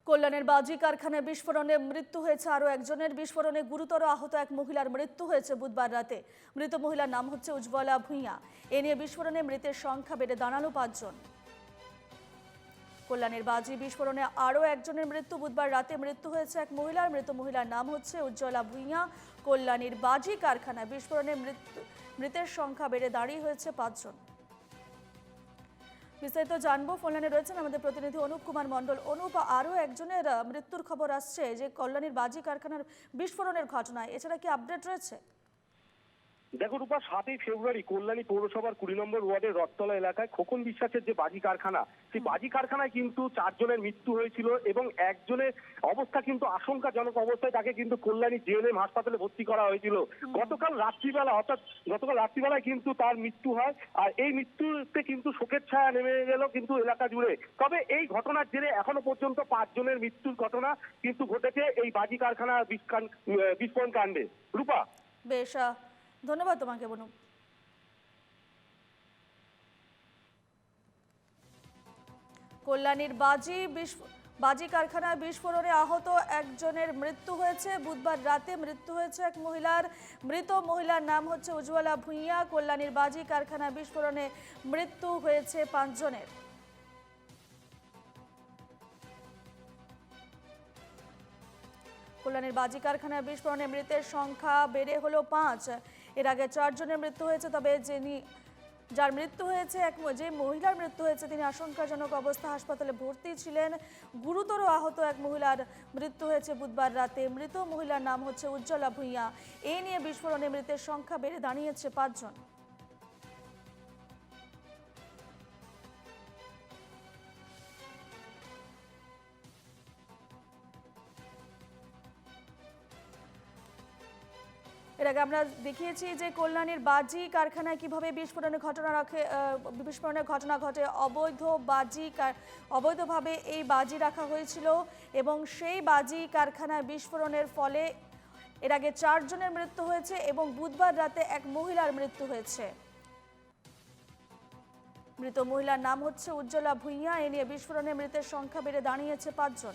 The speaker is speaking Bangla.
কল্যাণের বাজি কারখানায় বিস্ফোরণে মৃত্যু হয়েছে আরও একজনের। বিস্ফোরণে গুরুতর আহত এক মহিলার মৃত্যু হয়েছে বুধবার রাতে। মৃত মহিলার নাম হচ্ছে উজ্জ্বলা ভূঁইয়া। এ নিয়ে বিস্ফোরণে মৃতের সংখ্যা বেড়ে দাঁড়ালো 5 জন। কল্যাণের বাজি বিস্ফোরণে আরও একজনের মৃত্যু। বুধবার রাতে মৃত্যু হয়েছে এক মহিলার। মৃত মহিলার নাম হচ্ছে উজ্জ্বলা ভূঁইয়া। কল্যাণীর বাজি কারখানায় বিস্ফোরণে মৃতের সংখ্যা বেড়ে দাঁড়িয়ে হয়েছে 5 জন। বিস্তারিত জানবো, ফোনলাইনে রয়েছেন আমাদের প্রতিনিধি অনুপ কুমার মণ্ডল। অনুপ, আরও একজনের মৃত্যুর খবর আসছে যে কল্যাণীর বাজি কারখানার বিস্ফোরণের ঘটনায়, এছাড়া কি আপডেট রয়েছে? দেখো রূপা, 7ই ফেব্রুয়ারি কল্যাণী পৌরসভার 20 নম্বর ওয়ার্ডের রথতলা এলাকায় খোকন বিশ্বাসের যে বাজি কারখানা, সেই বাজি কারখানায় কিন্তু 4 জনের মৃত্যু হয়েছিল এবং একজনের অবস্থা কিন্তু আশঙ্কাজনক অবস্থায়, তাকে কিন্তু কল্যাণী জেএনএম হাসপাতালে ভর্তি করা হয়েছিল। গতকাল রাত্রিবেলায় কিন্তু তার মৃত্যু হয়। আর এই মৃত্যুতে কিন্তু শোকের ছায়া নেমে গেল কিন্তু এলাকা জুড়ে। তবে এই ঘটনার জেরে এখনো পর্যন্ত 5 জনের মৃত্যুর ঘটনা কিন্তু ঘটেছে এই বাজি কারখানার বিস্ফোরণ কাণ্ডে। রূপা, বেশ, ধন্যবাদ তোমাকে বনু। কল্যাণীর বাজি কারখানায় বিস্ফোরণে আহত একজনের মৃত্যু হয়েছে। বুধবার রাতে মৃত্যু হয়েছে এক মহিলার। মৃত মহিলার নাম হচ্ছে উজ্জ্বলা ভূঁইয়া। কল্যাণীর বাজি কারখানায় বিস্ফোরণে মৃত্যু হয়েছে 5 জনের। কল্যাণীর বাজি কারখানায় বিস্ফোরণে মৃতের সংখ্যা বেড়ে হলো 5। এর আগে 4 জনের মৃত্যু হয়েছে। তবে যার মৃত্যু হয়েছে, যে মহিলার মৃত্যু হয়েছে, তিনি আশঙ্কাজনক অবস্থা হাসপাতালে ভর্তি ছিলেন। গুরুতর আহত এক মহিলার মৃত্যু হয়েছে বুধবার রাতে। মৃত মহিলার নাম হচ্ছে উজ্জ্বলা ভূঁইয়া। এ নিয়ে বিস্ফোরণে মৃতের সংখ্যা বেড়ে দাঁড়িয়েছে 5 জন। এর আগে আমরা দেখিয়েছি যে কল্যাণীর বাজি কারখানায় কিভাবে বিস্ফোরণের ঘটনা ঘটে। অবৈধভাবে এই বাজি রাখা হয়েছিল এবং সেই বাজি কারখানায় বিস্ফোরণের ফলে এর আগে 4 জনের মৃত্যু হয়েছে এবং বুধবার রাতে এক মহিলার মৃত্যু হয়েছে। মৃত মহিলার নাম হচ্ছে উজ্জ্বলা ভূঁইয়া। এ নিয়ে বিস্ফোরণে মৃতের সংখ্যা বেড়ে দাঁড়িয়েছে 5 জন।